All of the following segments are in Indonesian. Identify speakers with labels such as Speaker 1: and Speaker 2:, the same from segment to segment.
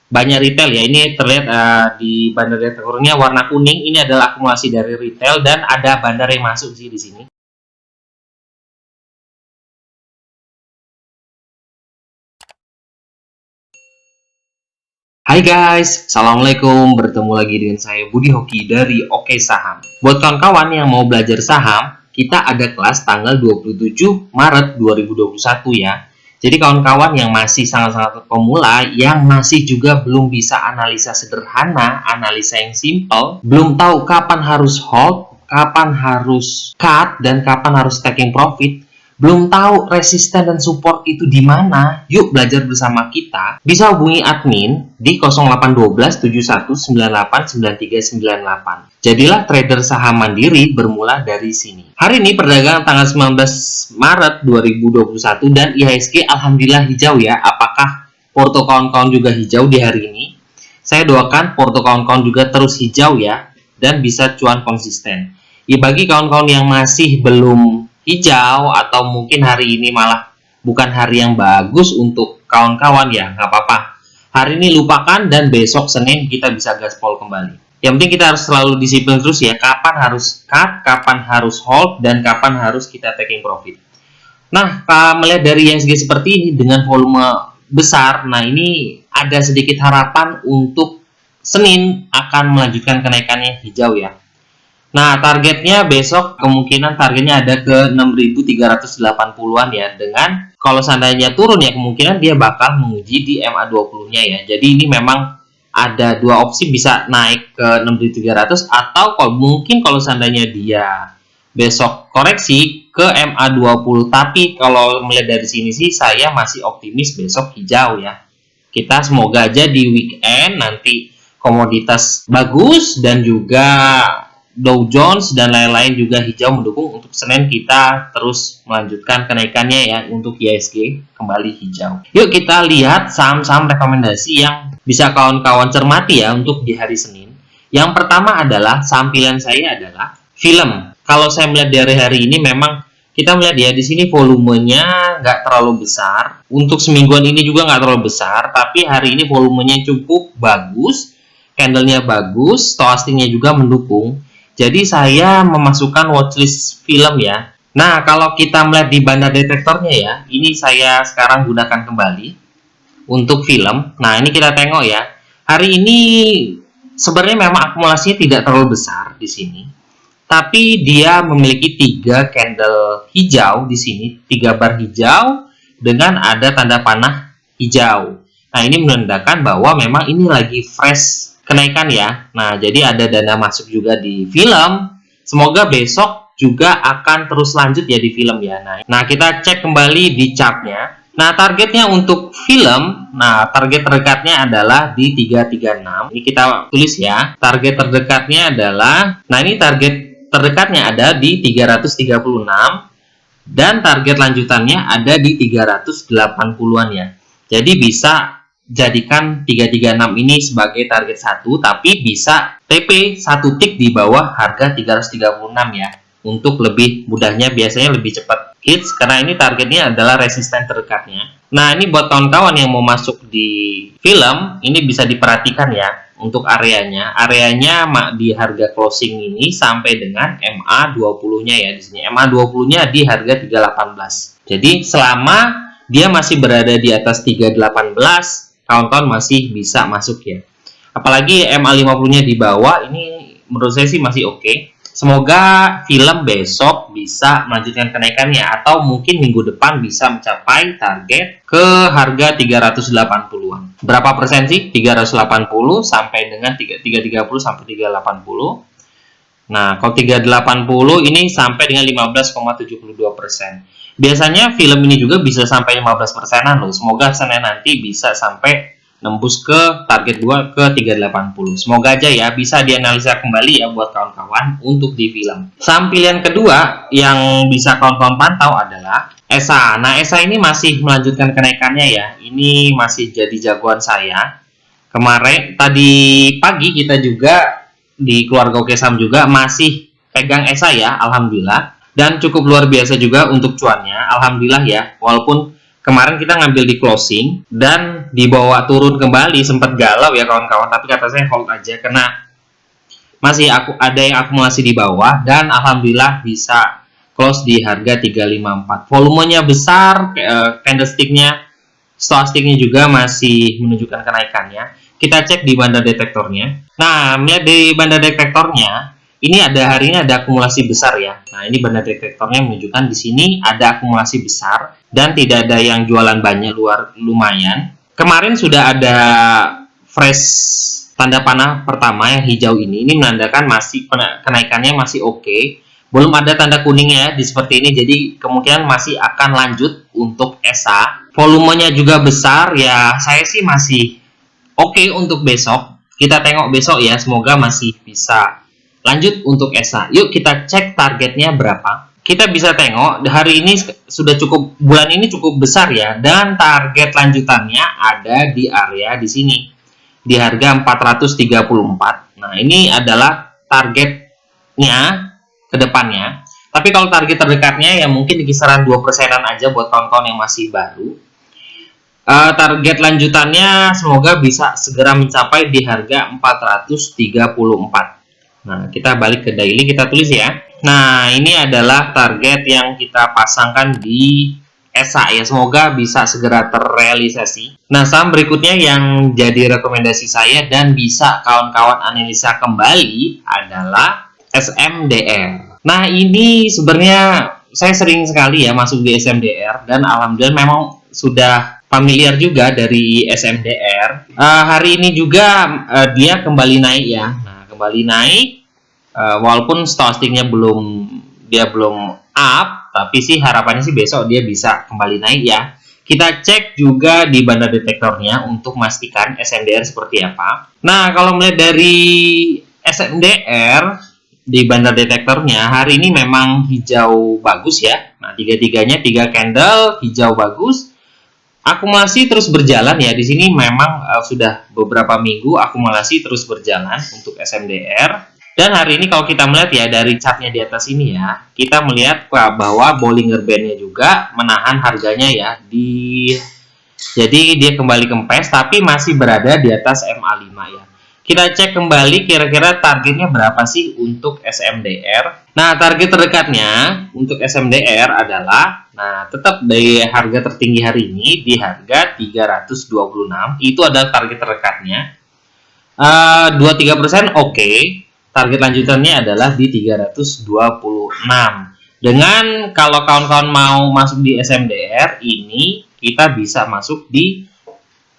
Speaker 1: banyak retail ya. Ini terlihat di bandar detektornya warna kuning. Ini adalah akumulasi dari retail dan ada bandar yang masuk sih di sini. Hai guys, Assalamualaikum. Bertemu lagi dengan saya Budi Hoki dari Oke Saham. Buat kawan-kawan yang mau belajar saham, kita ada kelas tanggal 27 Maret 2021 ya. Jadi kawan-kawan yang masih sangat-sangat pemula, yang masih juga belum bisa analisa sederhana, analisa yang simple, belum tahu kapan harus hold, kapan harus cut, dan kapan harus taking profit, belum tahu resisten dan support itu di mana, yuk belajar bersama kita. Bisa hubungi admin di 0812 7198 9398. Jadilah trader saham mandiri bermula dari sini. Hari ini perdagangan tanggal 19 Maret 2021 dan IHSG alhamdulillah hijau ya. Apakah porto kawan-kawan juga hijau di hari ini? Saya doakan porto kawan-kawan juga terus hijau ya dan bisa cuan konsisten. Ya, bagi kawan-kawan yang masih belum hijau atau mungkin hari ini malah bukan hari yang bagus untuk kawan-kawan ya, nggak apa-apa. Hari ini lupakan dan besok Senin kita bisa gaspol kembali. Yang penting kita harus selalu disiplin terus ya, kapan harus cut, kapan harus hold, dan kapan harus kita taking profit. Nah, melihat dari IHSG seperti ini dengan volume besar, nah ini ada sedikit harapan untuk Senin akan melanjutkan kenaikannya hijau ya. Nah, targetnya besok kemungkinan targetnya ada ke 6.380-an ya. Dengan kalau seandainya turun ya kemungkinan dia bakal menguji di MA20-nya ya. Jadi ini memang ada dua opsi, bisa naik ke 6.300 atau kalau seandainya dia besok koreksi ke MA20. Tapi kalau melihat dari sini sih saya masih optimis besok hijau ya. Kita semoga aja di weekend nanti komoditas bagus dan juga Dow Jones dan lain-lain juga hijau mendukung untuk Senin kita terus melanjutkan kenaikannya ya untuk IHSG kembali hijau. Yuk kita lihat saham-saham rekomendasi yang bisa kawan-kawan cermati ya untuk di hari Senin. Yang pertama adalah saham pilihan saya adalah film. Kalau saya melihat dari hari ini memang kita melihat ya di sini volumenya nggak terlalu besar. Untuk semingguan ini juga nggak terlalu besar, tapi hari ini volumenya cukup bagus, candlenya bagus, stochastiknya juga mendukung. Jadi saya memasukkan watchlist film ya. Nah, kalau kita melihat di bandar detektornya ya, ini saya sekarang gunakan kembali untuk film. Nah, ini kita tengok ya. Hari ini sebenarnya memang akumulasinya tidak terlalu besar di sini. Tapi dia memiliki 3 candle hijau di sini, 3 bar hijau dengan ada tanda panah hijau. Nah, ini menandakan bahwa memang ini lagi fresh kenaikan ya. Nah, jadi ada dana masuk juga di film. Semoga besok juga akan terus lanjut ya di film ya. Nah, kita cek kembali di chartnya. Nah, targetnya untuk film, nah target terdekatnya adalah di 336. Ini kita tulis ya. Target terdekatnya adalah, nah ini target terdekatnya ada di 336 dan target lanjutannya ada di 380-an ya. Jadi bisa jadikan 336 ini sebagai target 1, tapi bisa TP 1 tick di bawah harga 336 ya. Untuk lebih mudahnya biasanya lebih cepat hits karena ini targetnya adalah resisten terdekatnya. Nah, ini buat kawan-kawan yang mau masuk di film, ini bisa diperhatikan ya untuk areanya. Areanya di harga closing ini sampai dengan MA20-nya ya di sini. MA20-nya di harga 318. Jadi selama dia masih berada di atas 318, kawan-kawan masih bisa masuk ya. Apalagi MA50-nya di bawah, ini menurut saya sih masih oke. Semoga film besok bisa melanjutkan kenaikannya atau mungkin minggu depan bisa mencapai target ke harga 380-an. Berapa persen sih? 380 sampai dengan 330 sampai 380. Nah, kalau 380 ini sampai dengan 15,72%. Biasanya film ini juga bisa sampai 15%-an loh. Semoga Senin nanti bisa sampai nembus ke target 2 ke 380. Semoga aja ya bisa dianalisa kembali ya buat kawan-kawan untuk di film. Saham pilihan kedua yang bisa kawan-kawan pantau adalah ESA. Nah, ESA ini masih melanjutkan kenaikannya ya. Ini masih jadi jagoan saya. Kemarin tadi pagi kita juga di keluarga Oke Saham juga masih pegang ESA ya, alhamdulillah. Dan cukup luar biasa juga untuk cuannya, alhamdulillah ya. Walaupun kemarin kita ngambil di closing dan dibawa turun kembali, sempat galau ya kawan-kawan, tapi kata saya hold aja karena masih ada yang akumulasi di bawah dan alhamdulillah bisa close di harga 354. Volumenya besar, candlesticknya, stochasticnya juga masih menunjukkan kenaikannya. Kita cek di banda detektornya. Nah, melihat di banda detektornya, ini hari ini ada akumulasi besar ya. Nah, ini banda detektornya menunjukkan di sini ada akumulasi besar dan tidak ada yang jualan banyak lumayan. Kemarin sudah ada fresh tanda panah pertama yang hijau ini menandakan masih kenaikannya masih oke. Belum ada tanda kuningnya di seperti ini, jadi kemungkinan masih akan lanjut untuk SA. Volumenya juga besar ya, saya sih masih oke untuk besok. Kita tengok besok ya, semoga masih bisa lanjut untuk SA. Yuk kita cek targetnya berapa. Kita bisa tengok hari ini sudah cukup, bulan ini cukup besar ya, dan target lanjutannya ada di area di sini di harga 434. Nah, ini adalah targetnya ke depannya. Tapi kalau target terdekatnya ya mungkin di kisaran 2%-an aja buat kawan-kawan yang masih baru. Target lanjutannya semoga bisa segera mencapai di harga 434. Nah, kita balik ke daily, kita tulis ya. Nah, ini adalah target yang kita pasangkan di SA ya. Semoga bisa segera terrealisasi. Nah, saham berikutnya yang jadi rekomendasi saya dan bisa kawan-kawan analisa kembali adalah SMDR. Nah, ini sebenarnya saya sering sekali ya masuk di SMDR dan alhamdulillah memang sudah familiar juga dari SMDR. Hari ini juga dia kembali naik ya. Nah, kembali naik walaupun stochasticnya belum up, tapi sih harapannya sih besok dia bisa kembali naik ya. Kita cek juga di banda detektornya untuk memastikan SMDR seperti apa. Nah, kalau melihat dari SMDR di banda detektornya hari ini memang hijau bagus ya. Nah, tiga-tiganya 3 candle hijau bagus. Akumulasi terus berjalan ya. Di sini memang sudah beberapa minggu akumulasi terus berjalan untuk SMDR. Dan hari ini kalau kita melihat ya dari chartnya di atas ini ya, kita melihat bahwa Bollinger Band-nya juga menahan harganya ya jadi dia kembali kempes tapi masih berada di atas MA5 ya. Kita cek kembali kira-kira targetnya berapa sih untuk SMDR. Nah, target terdekatnya untuk SMDR adalah, nah, tetap dari harga tertinggi hari ini di harga 326. Itu adalah target terdekatnya. 2-3% oke. Target lanjutannya adalah di 326. Dengan kalau kawan-kawan mau masuk di SMDR ini, kita bisa masuk di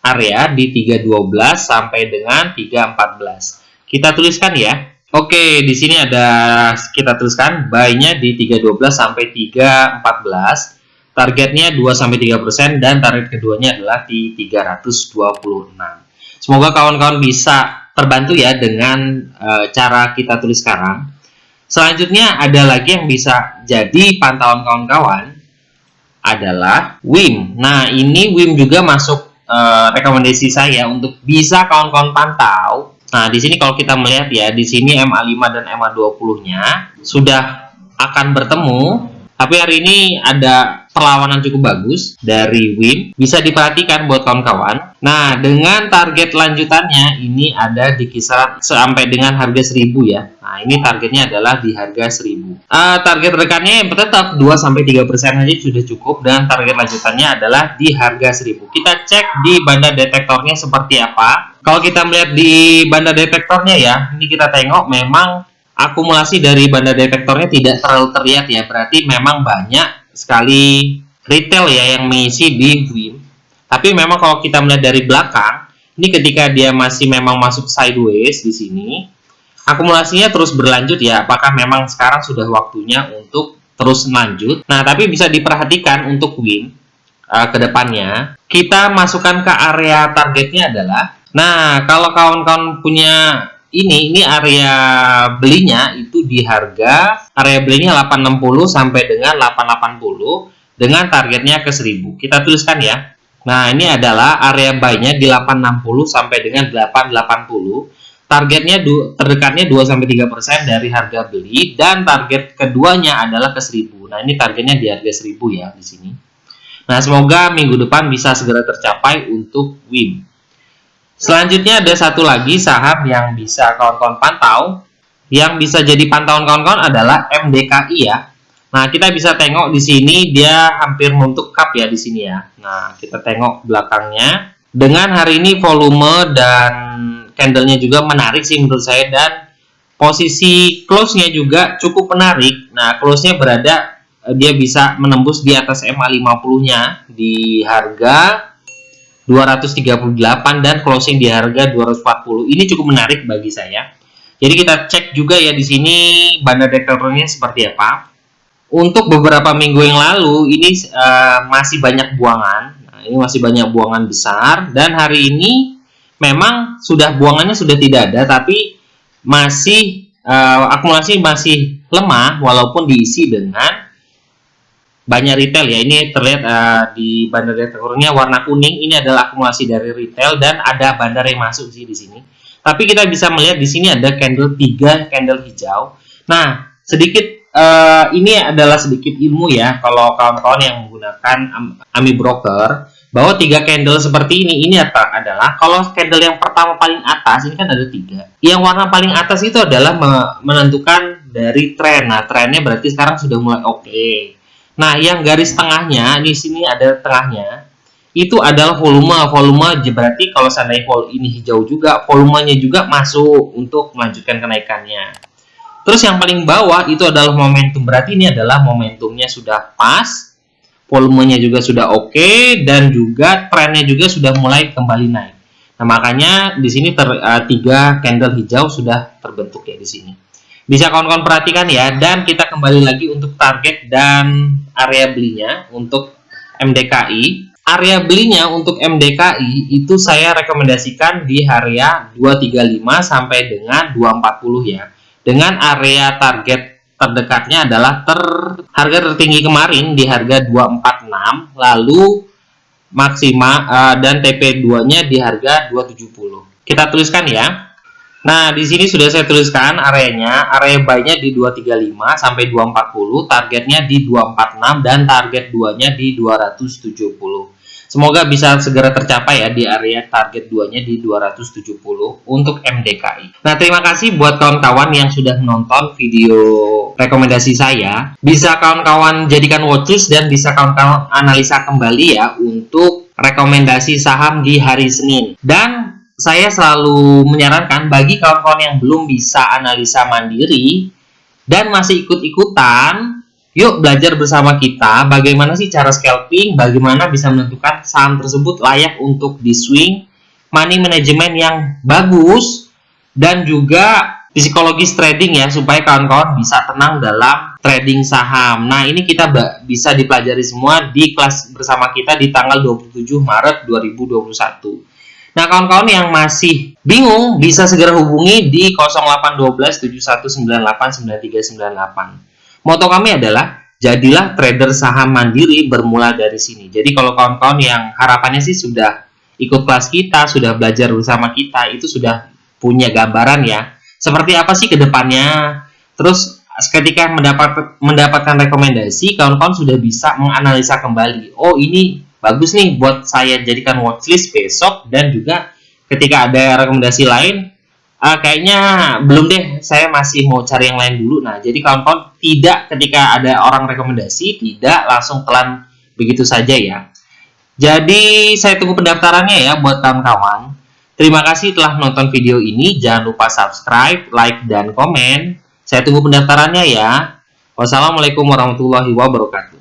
Speaker 1: area di 312 sampai dengan 314. Kita tuliskan ya. Oke, di sini ada kita tuliskan buy-nya di 312 sampai 314. Targetnya 2 sampai 3% dan target keduanya adalah di 326. Semoga kawan-kawan bisa terbantu ya dengan cara kita tulis sekarang. Selanjutnya ada lagi yang bisa jadi pantauan kawan-kawan adalah WIM. Nah, ini WIM juga masuk rekomendasi saya untuk bisa kawan-kawan pantau. Nah, di sini kalau kita melihat ya, di sini MA5 dan MA20-nya sudah akan bertemu. Tapi hari ini ada perlawanan cukup bagus dari WIM. Bisa diperhatikan buat kawan-kawan. Nah, dengan target lanjutannya ini ada di kisaran sampai dengan harga 1000 ya. Nah, ini targetnya adalah di harga 1000. Target terdekatnya tetap 2-3% saja sudah cukup dan target lanjutannya adalah di harga 1000. Kita cek di banda detektornya seperti apa. Kalau kita melihat di banda detektornya ya, ini kita tengok memang akumulasi dari banda detektornya tidak terlalu terlihat ya. Berarti memang banyak sekali retail ya yang mengisi di WIM. Tapi memang kalau kita melihat dari belakang, ini ketika dia masih memang masuk sideways di sini, akumulasinya terus berlanjut ya. Apakah memang sekarang sudah waktunya untuk terus lanjut? Nah, tapi bisa diperhatikan untuk WIM ke depannya, kita masukkan ke area targetnya adalah, nah, kalau kawan-kawan punya ini area belinya itu di harga area belinya 860 sampai dengan 880 dengan targetnya ke 1000. Kita tuliskan ya. Nah, ini adalah area buy-nya di 860 sampai dengan 880. Targetnya terdekatnya 2-3% dari harga beli dan target keduanya adalah ke 1000. Nah, ini targetnya di harga 1000 ya di sini. Nah, semoga minggu depan bisa segera tercapai untuk WIM. Selanjutnya ada satu lagi saham yang bisa kawan-kawan pantau. Yang bisa jadi pantauan kawan-kawan adalah MDKI ya. Nah, kita bisa tengok di sini dia hampir menutup cup ya di sini ya. Nah, kita tengok belakangnya. Dengan hari ini volume dan candlenya juga menarik sih menurut saya, dan posisi close-nya juga cukup menarik. Nah, close-nya berada, dia bisa menembus di atas MA50-nya di harga 238 dan closing di harga 240. Ini cukup menarik bagi saya. Jadi kita cek juga ya di sini bandar deklarasinya seperti apa. Untuk beberapa minggu yang lalu ini masih banyak buangan. Nah, ini masih banyak buangan besar, dan hari ini memang buangannya sudah tidak ada, tapi masih akumulasi masih lemah walaupun diisi dengan banyak retail ya. Ini terlihat di bandar deklarasinya warna kuning, ini adalah akumulasi dari retail dan ada bandar yang masuk sih di sini. Tapi kita bisa melihat di sini ada candle 3 candle hijau. Nah, sedikit ini adalah sedikit ilmu ya kalau kawan-kawan yang menggunakan AMI Broker, bahwa 3 candle seperti ini adalah kalau candle yang pertama paling atas ini kan ada 3. Yang warna paling atas itu adalah menentukan dari tren. Nah, trennya berarti sekarang sudah mulai oke. Nah, yang garis tengahnya di sini ada tengahnya. Itu adalah volume berarti kalau seandainya ini hijau juga, volumenya juga masuk untuk melanjutkan kenaikannya. Terus yang paling bawah itu adalah momentum, berarti ini adalah momentumnya sudah pas, volumenya juga sudah oke, dan juga trennya juga sudah mulai kembali naik. Nah, makanya di sini 3 candle hijau sudah terbentuk ya di sini. Bisa kawan-kawan perhatikan ya, dan kita kembali lagi untuk target dan area belinya untuk MDKI. Area belinya untuk MDKI itu saya rekomendasikan di area 235 sampai dengan 240 ya. Dengan area target terdekatnya adalah harga tertinggi kemarin di harga 246, lalu maksimal dan TP2-nya di harga 270. Kita tuliskan ya. Nah, di sini sudah saya tuliskan areanya. Area buy-nya di 235 sampai 240, targetnya di 246 dan target 2-nya di 270. Semoga bisa segera tercapai ya di area target 2-nya di 270 untuk MDKI. Nah, terima kasih buat kawan-kawan yang sudah menonton video rekomendasi saya. Bisa kawan-kawan jadikan watchlist dan bisa kawan-kawan analisa kembali ya untuk rekomendasi saham di hari Senin. Dan saya selalu menyarankan bagi kawan-kawan yang belum bisa analisa mandiri dan masih ikut-ikutan, yuk belajar bersama kita bagaimana sih cara scalping, bagaimana bisa menentukan saham tersebut layak untuk di swing, money management yang bagus, dan juga psikologis trading ya, supaya kawan-kawan bisa tenang dalam trading saham. Nah, ini kita bisa dipelajari semua di kelas bersama kita di tanggal 27 Maret 2021. Nah, kawan-kawan yang masih bingung bisa segera hubungi di 0812 7198 9398. Moto kami adalah jadilah trader saham mandiri bermula dari sini. Jadi kalau kawan-kawan yang harapannya sih sudah ikut kelas kita, sudah belajar bersama kita, itu sudah punya gambaran ya. Seperti apa sih ke depannya? Terus ketika mendapatkan rekomendasi, kawan-kawan sudah bisa menganalisa kembali. Oh, ini bagus nih buat saya jadikan watchlist besok, dan juga ketika ada rekomendasi lain, kayaknya belum deh, saya masih mau cari yang lain dulu. Nah, jadi kawan-kawan tidak ketika ada orang rekomendasi, tidak langsung telan begitu saja ya. Jadi saya tunggu pendaftarannya ya buat kawan-kawan. Terima kasih telah menonton video ini. Jangan lupa subscribe, like, dan komen. Saya tunggu pendaftarannya ya. Wassalamualaikum warahmatullahi wabarakatuh.